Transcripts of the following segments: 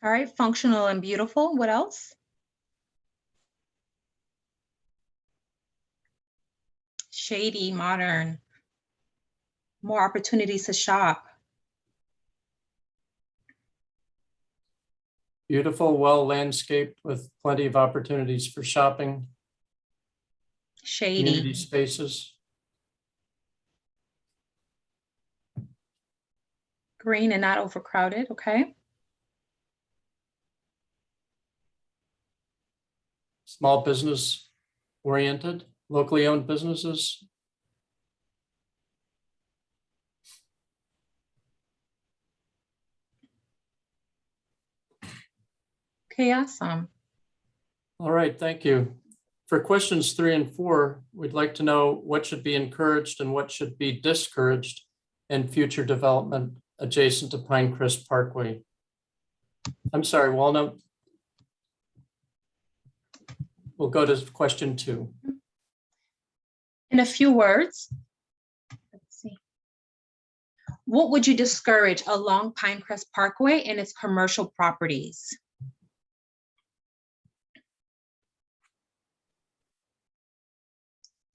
All right, functional and beautiful. What else? Shady, modern, more opportunities to shop. Beautiful, well landscaped with plenty of opportunities for shopping. Shady. Community spaces. Green and not overcrowded, okay. Small business oriented, locally owned businesses. Okay, awesome. All right, thank you. For questions 3 and 4, we'd like to know what should be encouraged and what should be discouraged in future development adjacent to Pinecrest Parkway. I'm sorry, Walnut. We'll go to question 2. In a few words, let's see. What would you discourage along Pinecrest Parkway and its commercial properties?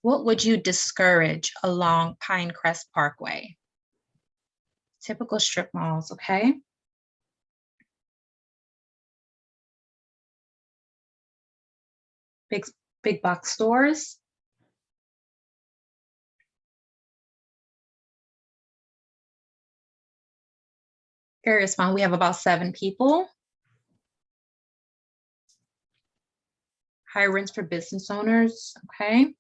What would you discourage along Pinecrest Parkway? Typical strip malls, okay? Big box stores. Very respond. We have about 7 people. High rents for business owners, okay?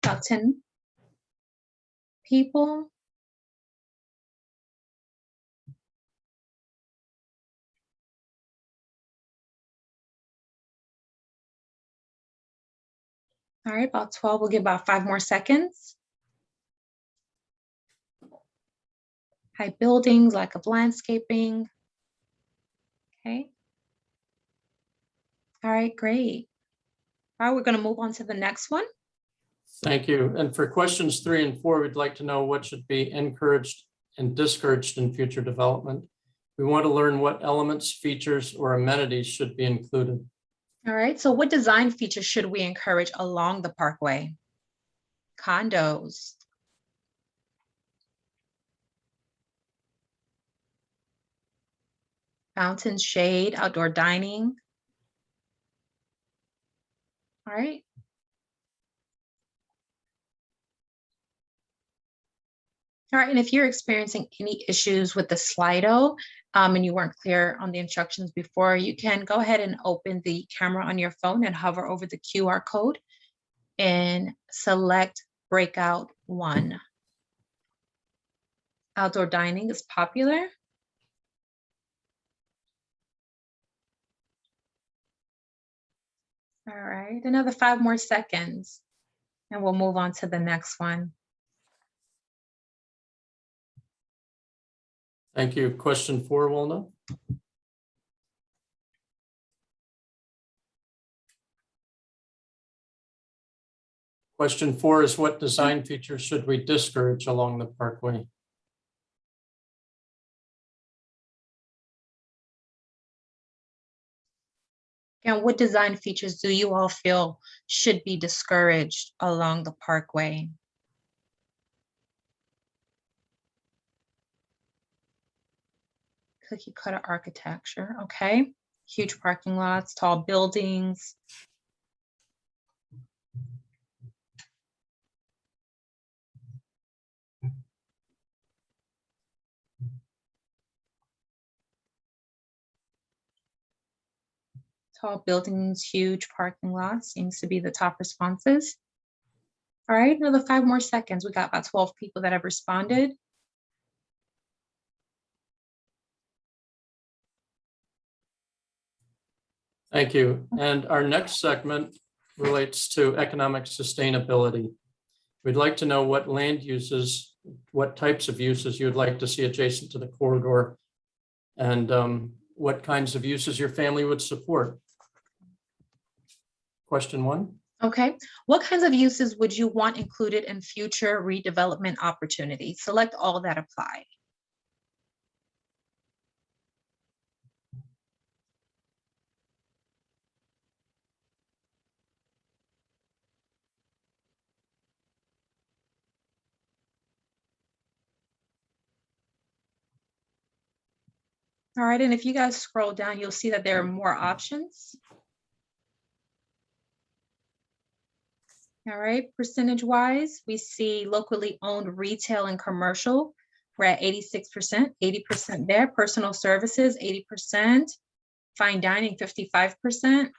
About 10 people. All right, about 12. We'll give about 5 more seconds. High buildings, lack of landscaping. Okay. All right, great. All right, we're going to move on to the next one. Thank you. And for questions 3 and 4, we'd like to know what should be encouraged and discouraged in future development. We want to learn what elements, features, or amenities should be included. All right, so what design features should we encourage along the parkway? Condos. Fountains, shade, outdoor dining. All right. All right, and if you're experiencing any issues with the Slido and you weren't clear on the instructions before, you can go ahead and open the camera on your phone and hover over the QR code and select breakout 1. Outdoor dining is popular. All right, another 5 more seconds and we'll move on to the next one. Thank you. Question 4, Walnut. Question 4 is what design features should we discourage along the parkway? And what design features do you all feel should be discouraged along the parkway? Cookie cutter architecture, okay. Huge parking lots, tall buildings. Tall buildings, huge parking lots seems to be the top responses. All right, another 5 more seconds. We got about 12 people that have responded. Thank you. And our next segment relates to economic sustainability. We'd like to know what land uses, what types of uses you would like to see adjacent to the corridor, and what kinds of uses your family would support. Question 1. Okay, what kinds of uses would you want included in future redevelopment opportunities? Select all that apply. All right, and if you guys scroll down, you'll see that there are more options. All right, percentage wise, we see locally owned retail and commercial. We're at 86%, 80% there. Personal services, 80%. Fine dining, 55%.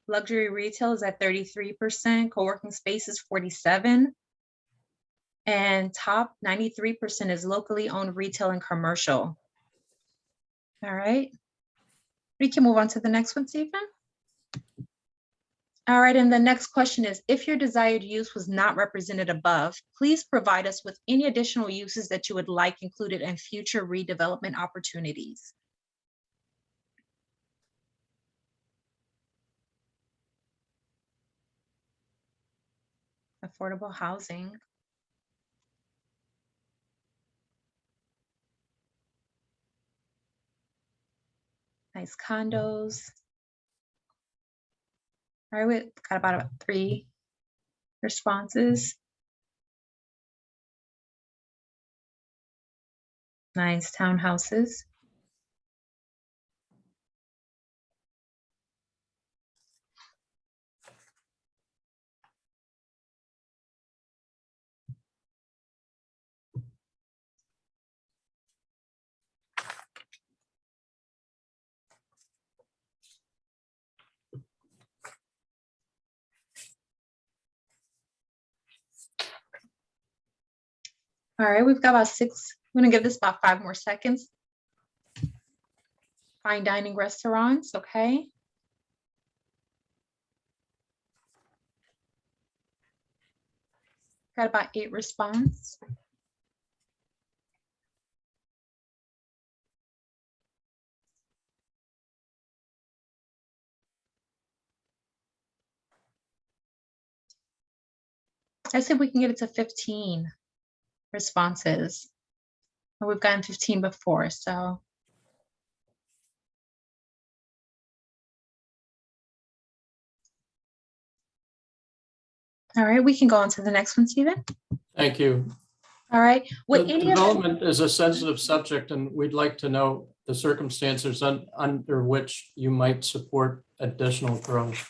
Luxury retail is at 33%. Co-working spaces, 47%. And top 93% is locally owned retail and commercial. All right. We can move on to the next one, Stephen. All right, and the next question is, if your desired use was not represented above, please provide us with any additional uses that you would like included in future redevelopment opportunities. Affordable housing. Nice condos. All right, we got about 3 responses. Nice townhouses. All right, we've got about 6. I'm gonna give this about 5 more seconds. Fine dining restaurants, okay. Got about 8 response. I said we can get it to 15 responses. We've gotten 15 before, so. All right, we can go on to the next one, Stephen. Thank you. All right. Would any of Development is a sensitive subject, and we'd like to know the circumstances under which you might support additional growth.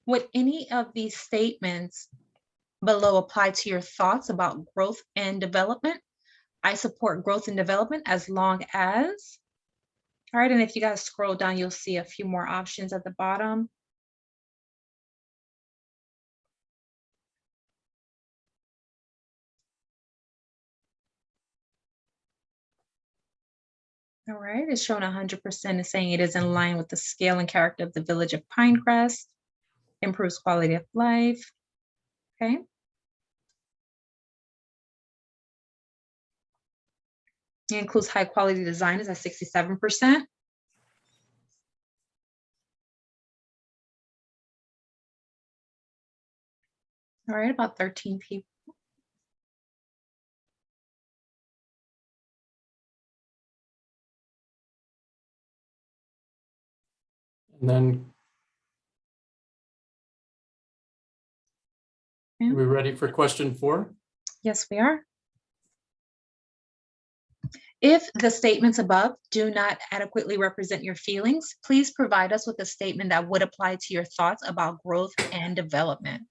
would any of these statements below apply to your thoughts about growth and development? I support growth and development as long as. All right, and if you guys scroll down, you'll see a few more options at the bottom. All right, it's showing 100% is saying it is in line with the scale and character of the village of Pinecrest, improves quality of life. Okay. It includes high quality design is at 67%. All right, about 13 people. And then are we ready for question 4? Yes, we are. If the statements above do not adequately represent your feelings, please provide us with a statement that would apply to your thoughts about growth and development.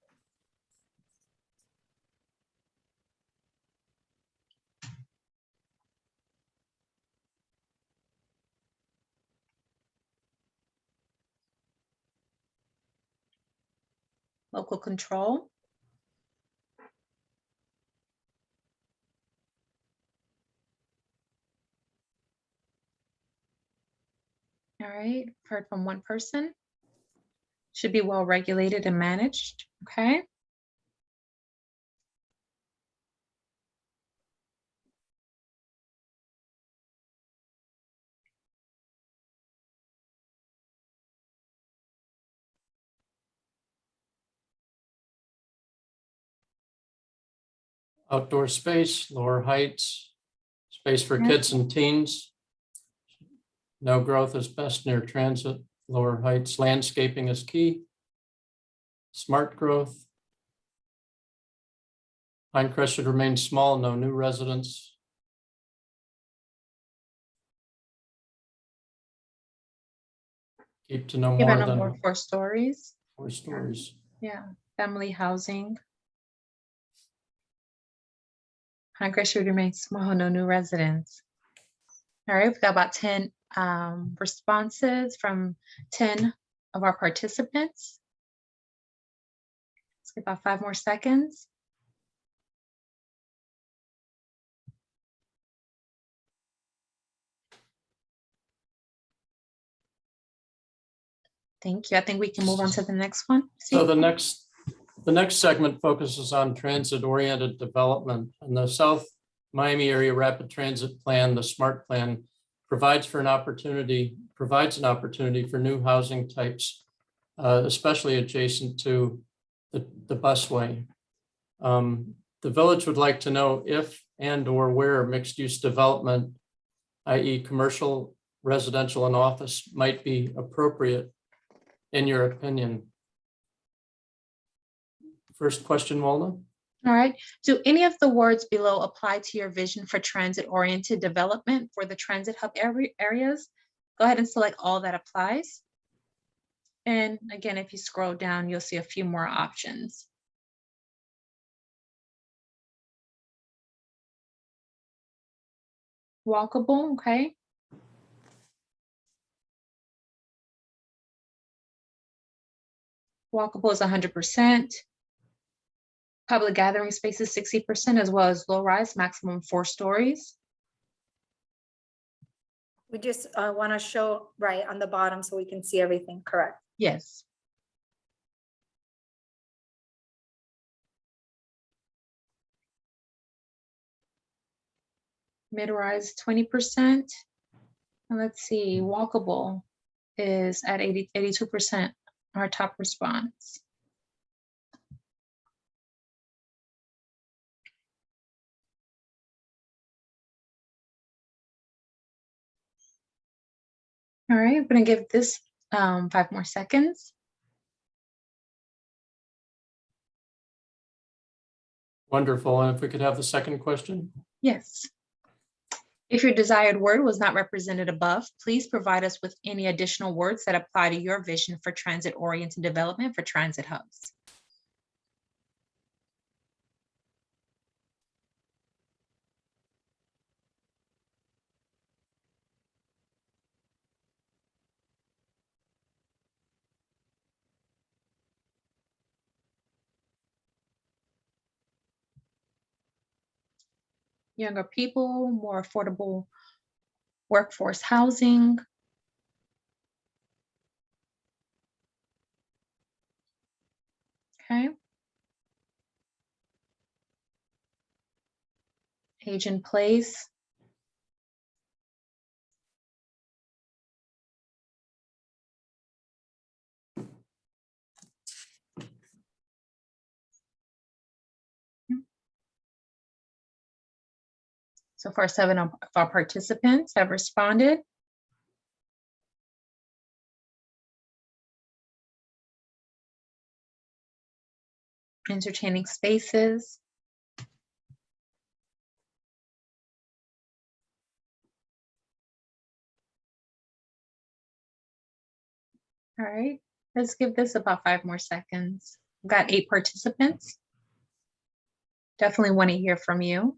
Local control. All right, heard from 1 person. Should be well regulated and managed, okay? outdoor space, lower heights, space for Right. kids and teens. No growth is best near transit, lower heights, landscaping is key. Smart growth. Pinecrest should remain small, no new residents. Keep to no Give more it no more than 4 stories. 4 stories. Yeah, family housing. Pinecrest should remain small, no new residents. All right, we've got about 10 responses from 10 of our participants. Let's give about 5 more seconds. Thank you. I think we can move on to the next one. So the next segment focuses on transit-oriented development, and the South Miami Area Rapid Transit Plan, the SMART plan, provides an opportunity for new housing types, especially adjacent to the busway. The village would like to know if and or where mixed-use development, i.e. commercial, residential, and office, might be appropriate in your opinion. First question, Walna. All right. Do any of the words below apply to your vision for transit-oriented development for the transit hub areas? Go ahead and select all that applies. And again, if you scroll down, you'll see a few more options. Walkable, okay. Walkable is 100%. Public gathering spaces 60%, as well as low rise, maximum 4 stories. We just want to show right on the bottom so we can see everything correct. Yes. Mid-rise 20%. And let's see, walkable is at 82%, our top response. All right, I'm going to give this 5 more seconds. Wonderful. And if we could have the second question. Yes. If your desired word was not represented above, please provide us with any additional words that apply to your vision for transit-oriented development for transit hubs. Younger people, more affordable workforce housing. Okay. Age in place. So far, 7 of our participants have responded. Entertaining spaces. All right, let's give this about 5 more seconds. We've got 8 participants. Definitely want to hear from you.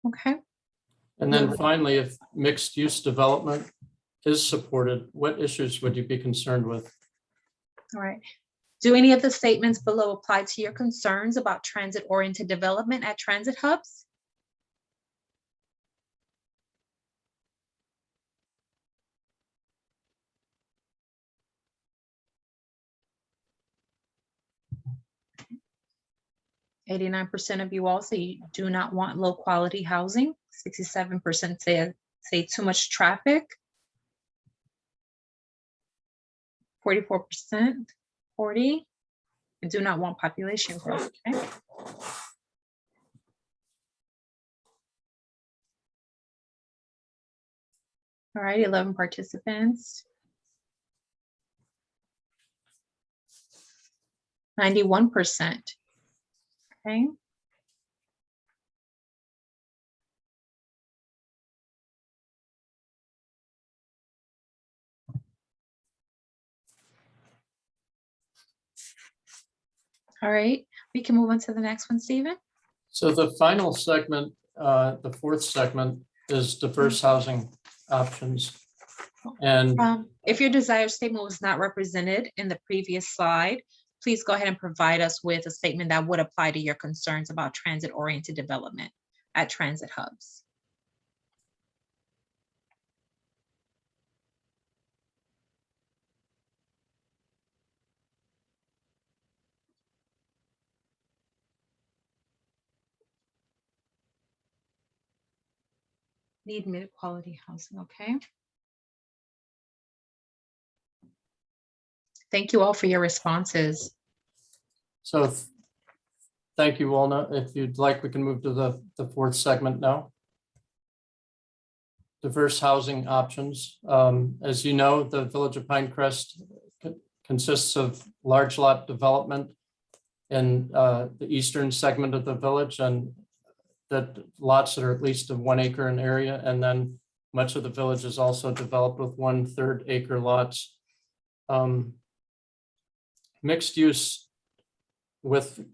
Okay. And then finally, if mixed use development is supported, what issues would you be concerned with? All right. Do any of the statements below apply to your concerns about transit-oriented development at transit hubs? %89% of you all say you do not want low quality housing. 67% say too much traffic. 44%, 40. I do not want population growth, okay? All right, 11 participants. 91%, okay? All right, we can move on to the next one, Stephen. So the final segment, the fourth segment is diverse housing options. And If your desired statement was not represented in the previous slide, please go ahead and provide us with a statement that would apply to your concerns about transit-oriented development at transit hubs. Need mid-quality housing, okay? Thank you all for your responses. so thank you, Walnut. If you'd like, we can move to the fourth segment now. Diverse housing options. As you know, the Village of Pinecrest consists of large lot development in the eastern segment of the village, and that lots that are at least of 1 acre in area. And then much of the village is also developed with 1/3 acre lots. Mixed use with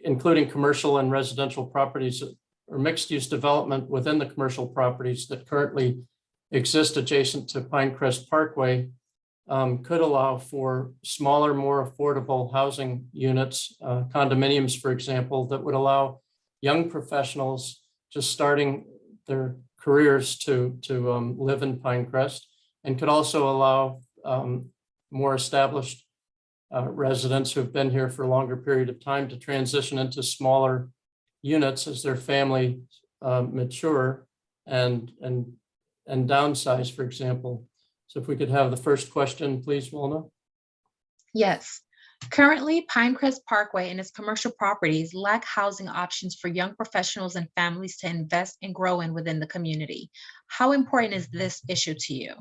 including commercial and residential properties, or mixed use development within the commercial properties that currently exist adjacent to Pinecrest Parkway could allow for smaller, more affordable housing units, condominiums, for example, that would allow young professionals just starting their careers to live in Pinecrest, and could also allow more established residents who've been here for a longer period of time to transition into smaller units as their family mature and downsize, for example. So if we could have the first question, please, Walna. Yes. Currently, Pinecrest Parkway and its commercial properties lack housing options for young professionals and families to invest and grow in within the community. How important is this issue to you?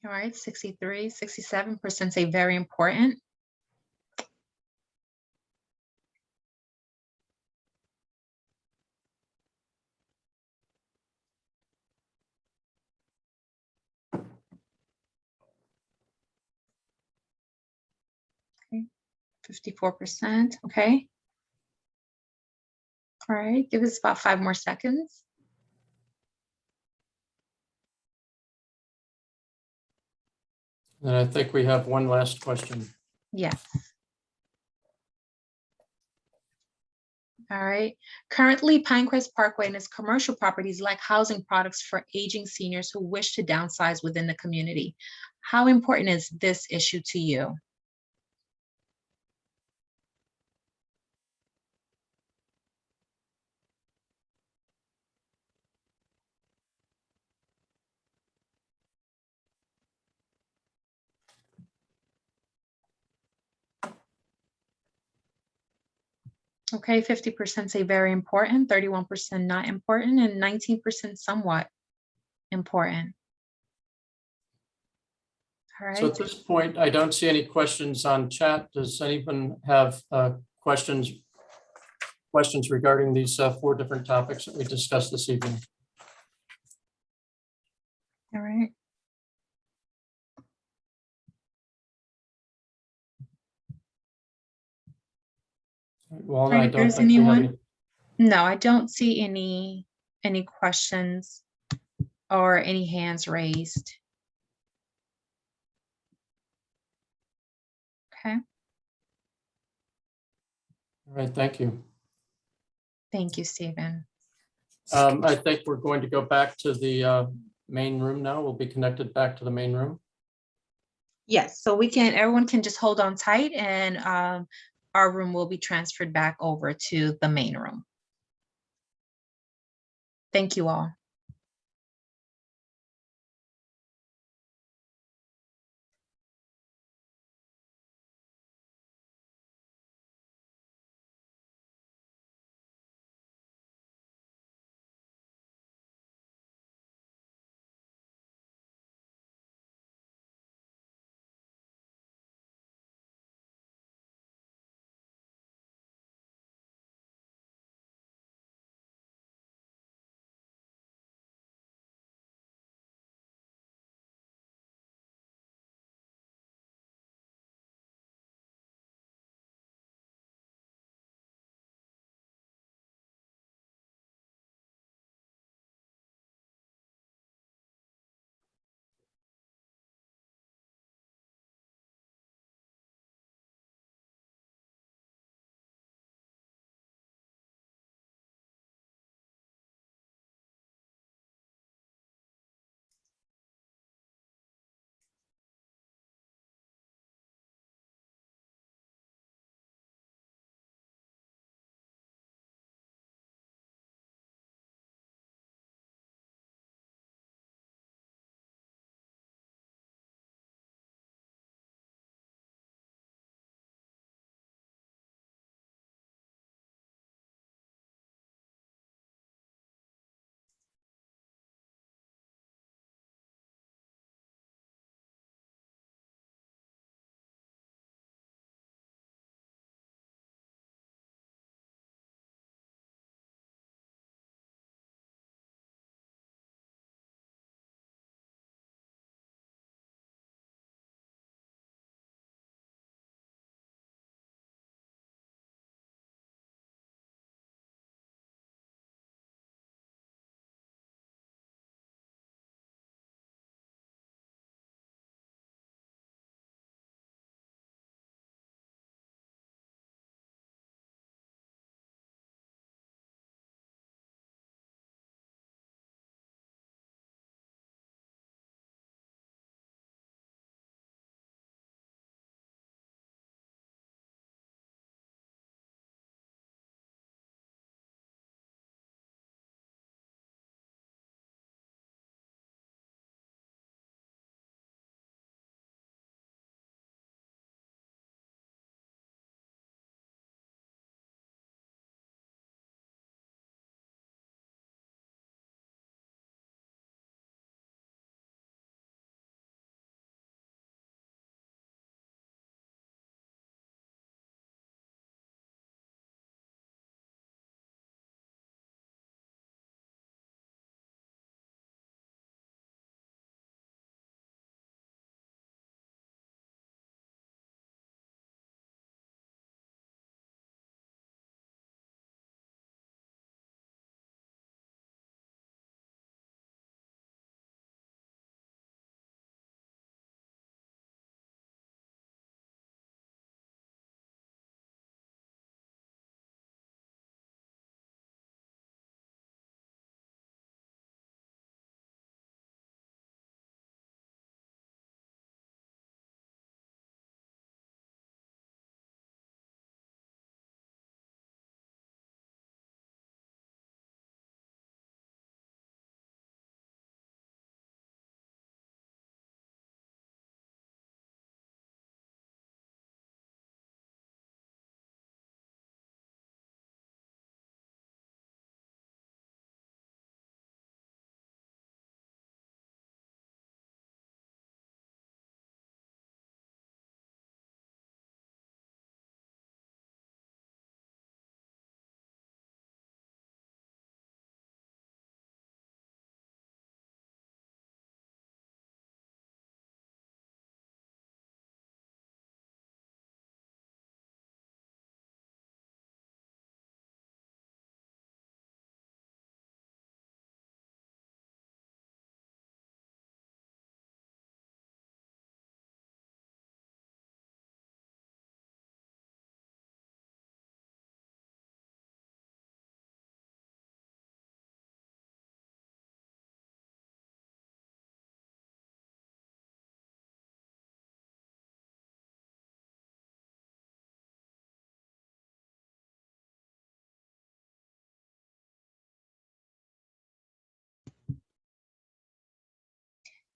All right, 63, 67% say very important. Okay, 54%, okay. All right, give us about 5 more seconds. And I think we have one last question. Yes. All right. Currently, Pinecrest Parkway and its commercial properties lack housing products for aging seniors who wish to downsize within the community. How important is this issue to you? Okay, 50% say very important, 31% not important, and 19% somewhat important. All So right. at this point, I don't see any questions on chat. Does anyone have questions regarding these 4 different topics that we discussed this evening? All right. Well, Right, I if don't there's think we have anyone- any. No, I don't see any questions or any hands raised. Okay, All right, thank you. thank you, Stephen. I think we're going to go back to the main room now. We'll be connected back to the main room. Yes, so everyone can just hold on tight, and our room will be transferred back over to the main room. Thank you all.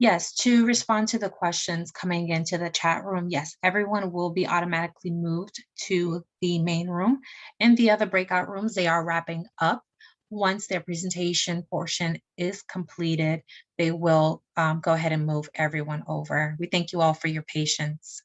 Yes, to respond to the questions coming into the chat room, yes, everyone will be automatically moved to the main room. In the other breakout rooms, they are wrapping up. Once their presentation portion is completed, they will go ahead and move everyone over. We thank you all for your patience.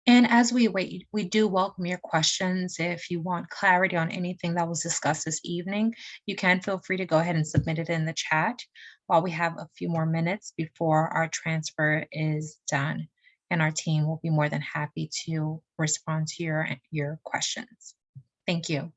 And as we wait, we do welcome your questions. If you want clarity on anything that was discussed this evening, you can feel free to go ahead and submit it in the chat while we have a few more minutes before our transfer is done. And our team will be more than happy to respond to your questions. Thank you.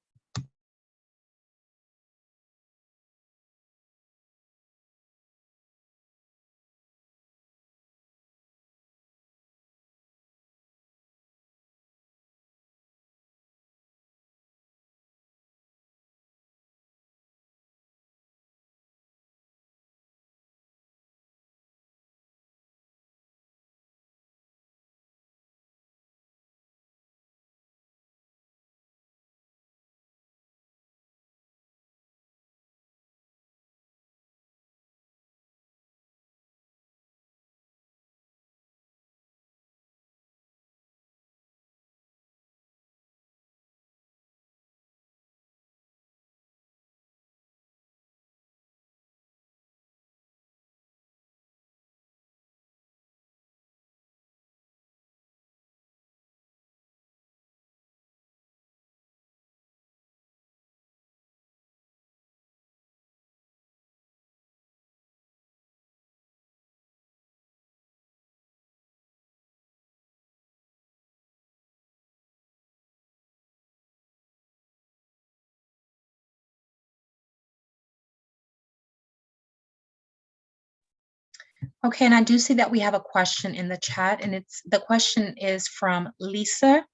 Okay, and I do see that we have a question in the chat, and the question is from Lisa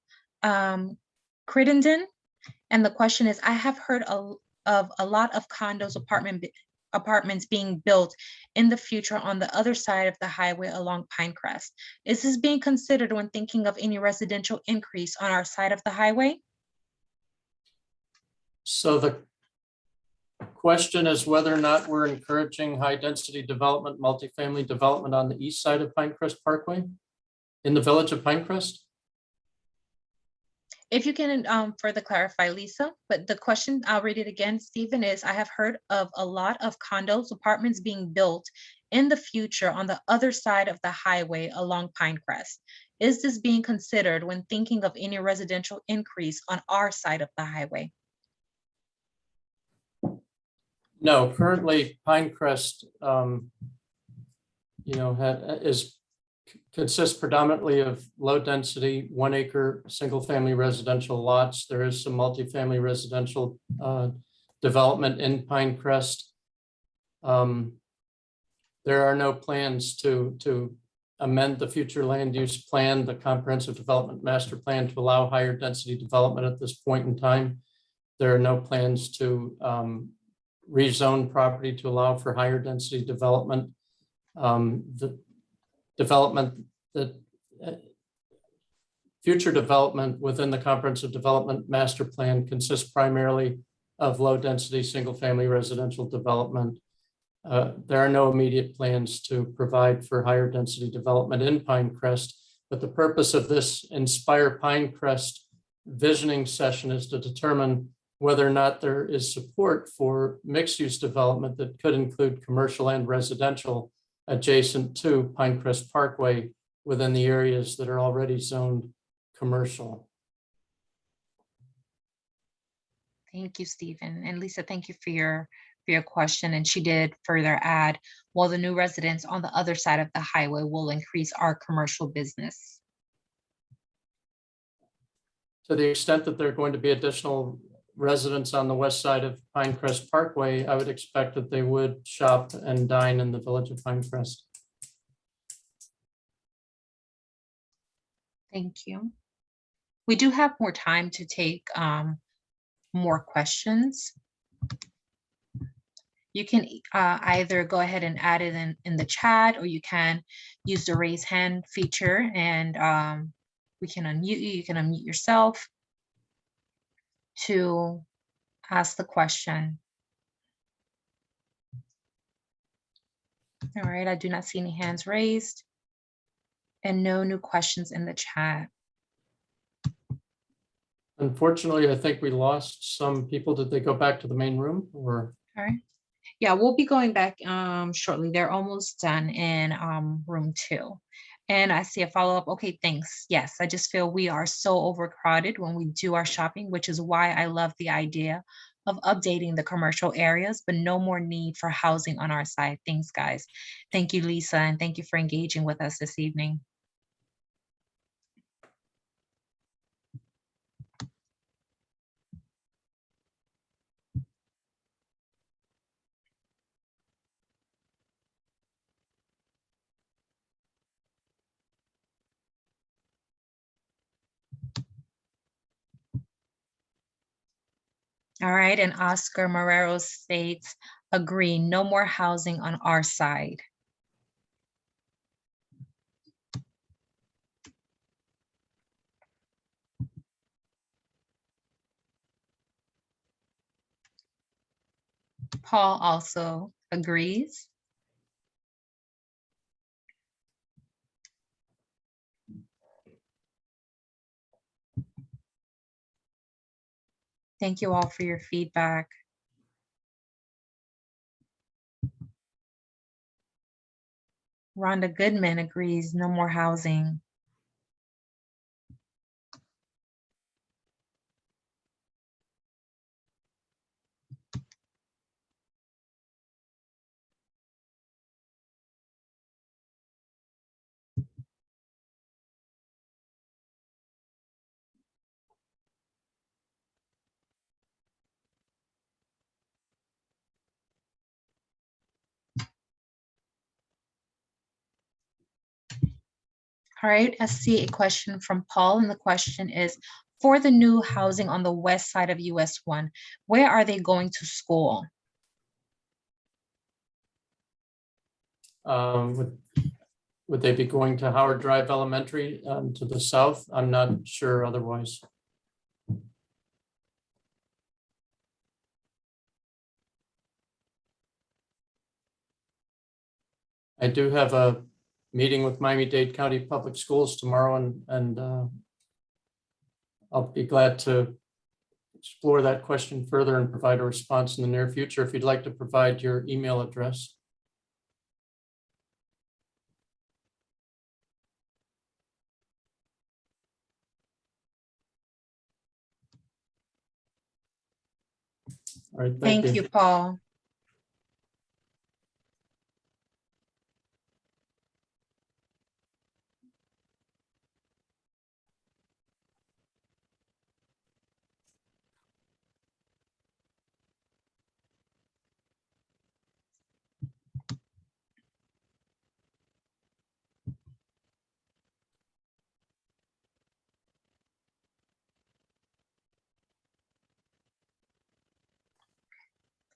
Crittenden. And the question is, I have heard of a lot of condos, apartments being built in the future on the other side of the highway along Pinecrest. Is this being considered when thinking of any residential increase on our side of the highway? So the question is whether or not we're encouraging high density development, multifamily development on the east side of Pinecrest Parkway in the village of Pinecrest. If you can further clarify, Lisa, but the question, I'll read it again, Stephen, is I have heard of a lot of condos, apartments being built in the future on the other side of the highway along Pinecrest. Is this being considered when thinking of any residential increase on our side of the highway? No, currently Pinecrest, consists predominantly of low density, 1 acre, single family residential lots. There is some multifamily residential development in Pinecrest. There are no plans to amend the future land use plan, the comprehensive development master plan, to allow higher density development at this point in time. There are no plans to rezone property to allow for higher density development. The development that future development within the comprehensive development master plan consists primarily of low density single family residential development. There are no immediate plans to provide for higher density development in Pinecrest. But the purpose of this Inspire Pinecrest visioning session is to determine whether or not there is support for mixed-use development that could include commercial and residential adjacent to Pinecrest Parkway within the areas that are already zoned commercial. Thank you, Stephen. And Lisa, thank you for your question. And she did further add, well, the new residents on the other side of the highway will increase our commercial business. To the extent that there are going to be additional residents on the west side of Pinecrest Parkway, I would expect that they would shop and dine in the village of Pinecrest. Thank you. We do have more time to take more questions. You can either go ahead and add it in the chat, or you can use the raise hand feature and we can unmute you. You can unmute yourself to ask the question. All right, I do not see any hands raised and no new questions in the chat. Unfortunately, I think we lost some people. Did they go back to the main room or? All right. Yeah, we'll be going back shortly. They're almost done in room 2. And I see a follow-up. Okay, thanks. Yes, I just feel we are so overcrowded when we do our shopping, which is why I love the idea of updating the commercial areas, but no more need for housing on our side. Thanks, guys. Thank you, Lisa, and thank you for engaging with us this evening. All right, and Oscar Marrero states, agree, no more housing on our side. Paul also agrees. Thank you all for your feedback. Rhonda Goodman agrees, no more housing. All right, I see a question from Paul, and the question is, for the new housing on the west side of US 1, where are they going to school? Would they be going to Howard Drive Elementary to the south? I'm not sure otherwise. I do have a meeting with Miami-Dade County Public Schools tomorrow, and I'll be glad to explore that question further and provide a response in the near future. If you'd like to provide your email address. All right, Thank you, Paul.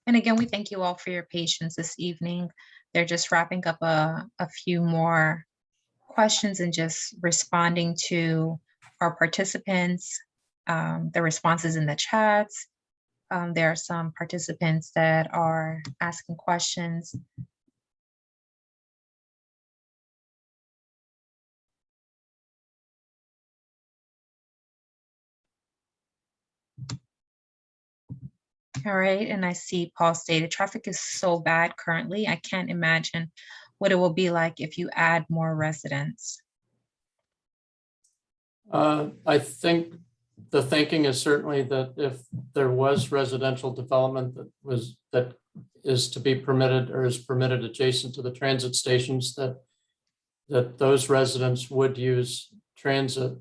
And again, we thank you all for your patience this evening. They're just wrapping up a few more questions and just responding to our participants, the responses in the chats. There are some participants that are asking questions. All right, and I see Paul stated traffic is so bad currently. I can't imagine what it will be like if you add more residents. I think the thinking is certainly that if there was residential development that is to be permitted or is permitted adjacent to the transit stations, that those residents would use transit,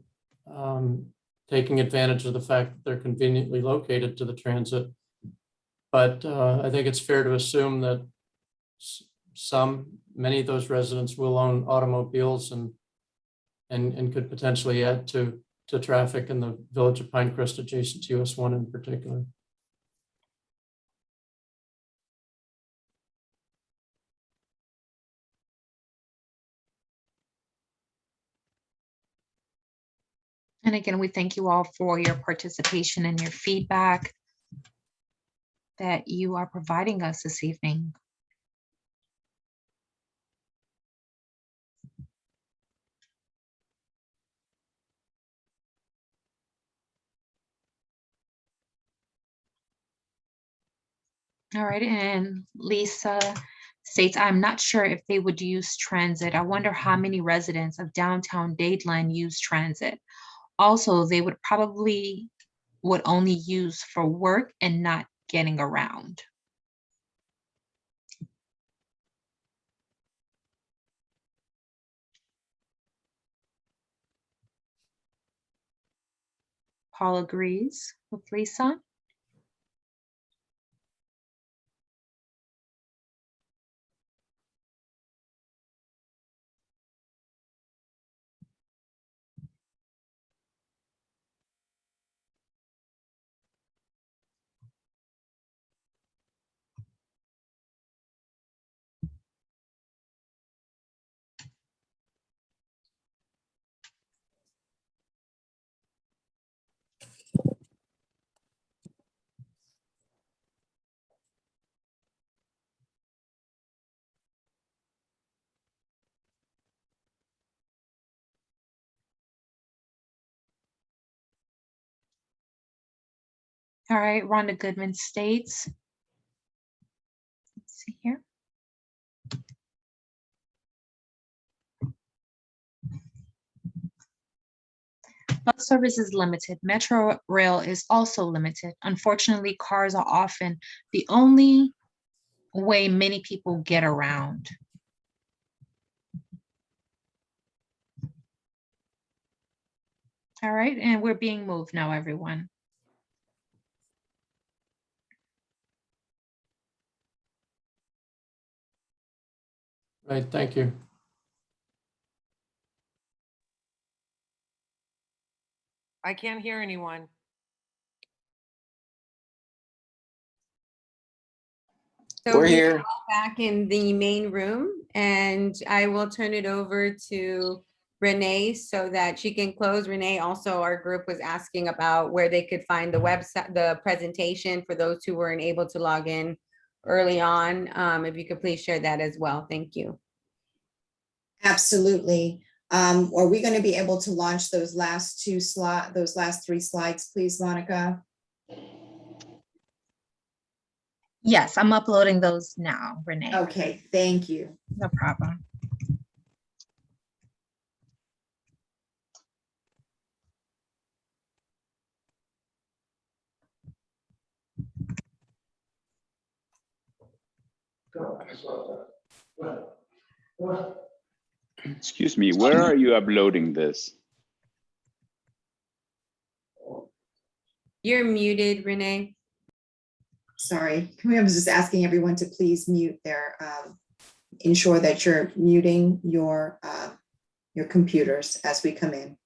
taking advantage of the fact that they're conveniently located to the transit. But I think it's fair to assume that many of those residents will own automobiles and could potentially add to traffic in the village of Pinecrest adjacent to US 1 in particular. And again, we thank you all for your participation and your feedback that you are providing us this evening. All right, and Lisa states, I'm not sure if they would use transit. I wonder how many residents of downtown Dadeland use transit. Also, they would probably would only use for work and not getting around. Paul agrees with Lisa. All right, Rhonda Goodman states, let's see here. Bus service is limited. Metro rail is also limited. Unfortunately, cars are often the only way many people get around. All right, and we're being moved now, everyone. Right, thank you. I can't hear anyone. So We're here. all back in the main room, and I will turn it over to Renee so that she can close. Renee, also our group was asking about where they could find the website, the presentation for those who weren't able to log in early on. If you could please share that as well. Thank you. Absolutely. Are we going to be able to launch those last three slides, please, Monica? Yes, I'm uploading those now, Renee. Okay, thank you. No problem. Excuse me, where are you uploading this? You're muted, Renee. Sorry, I was just asking everyone to please mute their, ensure that you're muting your computers as we come in.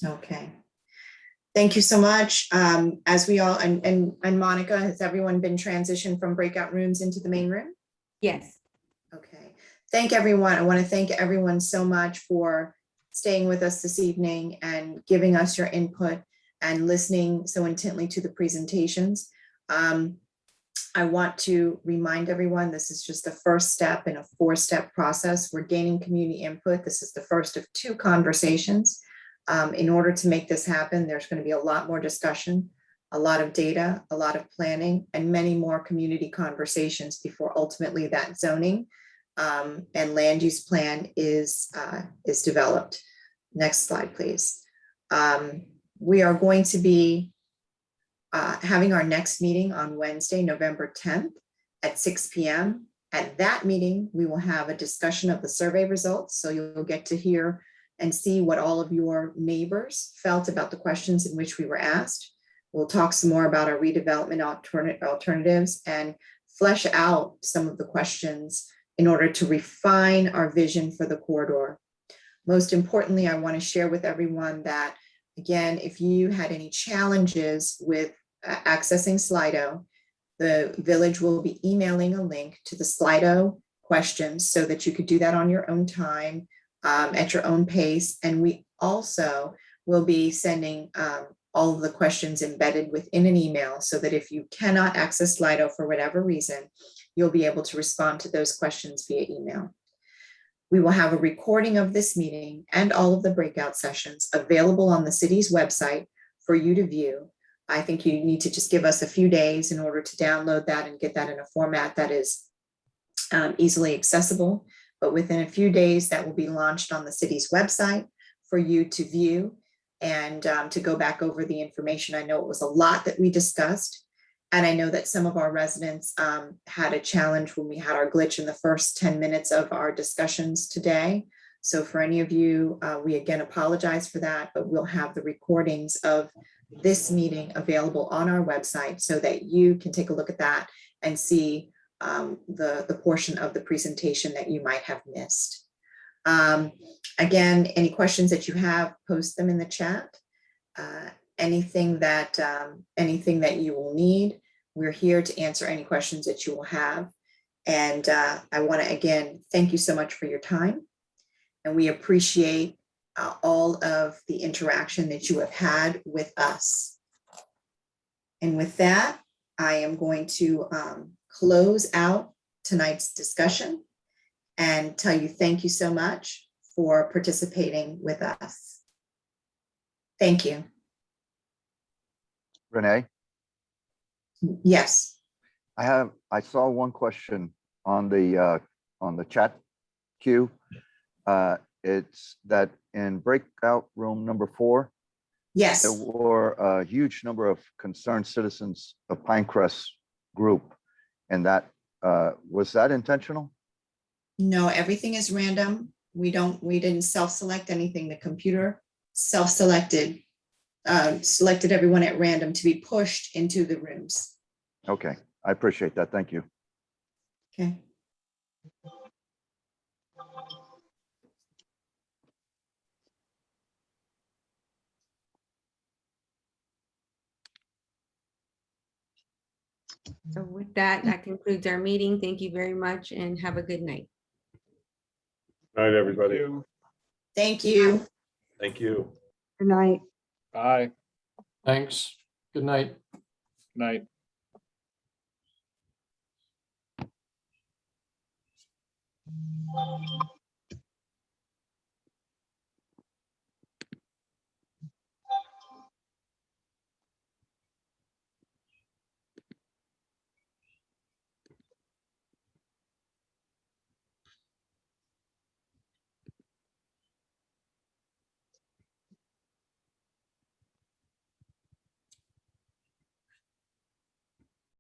Okay. Thank you so much. As we all, and Monica, has everyone been transitioned from breakout rooms into the main room? Yes. Okay. Thank everyone. I want to thank everyone so much for staying with us this evening and giving us your input and listening so intently to the presentations. I want to remind everyone, this is just the first step in a 4-step process. We're gaining community input. This is the first of 2 conversations. In order to make this happen, there's going to be a lot more discussion, a lot of data, a lot of planning, and many more community conversations before ultimately that zoning and land use plan is developed. Next slide, please. We are going to be having our next meeting on Wednesday, November 10th at 6 p.m. At that meeting, we will have a discussion of the survey results. So you'll get to hear and see what all of your neighbors felt about the questions in which we were asked. We'll talk some more about our redevelopment alternatives and flesh out some of the questions in order to refine our vision for the corridor. Most importantly, I want to share with everyone that, again, if you had any challenges with accessing Slido, the village will be emailing a link to the Slido questions so that you could do that on your own time, at your own pace. And we also will be sending all of the questions embedded within an email so that if you cannot access Slido for whatever reason, you'll be able to respond to those questions via email. We will have a recording of this meeting and all of the breakout sessions available on the city's website for you to view. I think you need to just give us a few days in order to download that and get that in a format that is easily accessible. But within a few days, that will be launched on the city's website for you to view and to go back over the information. I know it was a lot that we discussed. And I know that some of our residents had a challenge when we had our glitch in the first 10 minutes of our discussions today. So for any of you, we again apologize for that, but we'll have the recordings of this meeting available on our website so that you can take a look at that and see the portion of the presentation that you might have missed. Again, any questions that you have, post them in the chat. Anything that you will need, we're here to answer any questions that you will have. And I want to again thank you so much for your time, and we appreciate all of the interaction that you have had with us. And with that, I am going to close out tonight's discussion and tell you thank you so much for participating with us. Thank you. Renee, Yes. I saw one question on the chat queue. It's that in breakout room number 4, Yes. there were a huge number of concerned citizens of Pinecrest group, and that was that intentional? No, everything is random. We didn't self-select anything. The computer self-selected, selected everyone at random to be pushed into the rooms. Okay, I appreciate that. Thank you. Okay. So with that, that concludes our meeting. Thank you very much and have a good night. Night, everybody. Thank you. Thank you. Good night. Bye. Thanks. Good night. Night.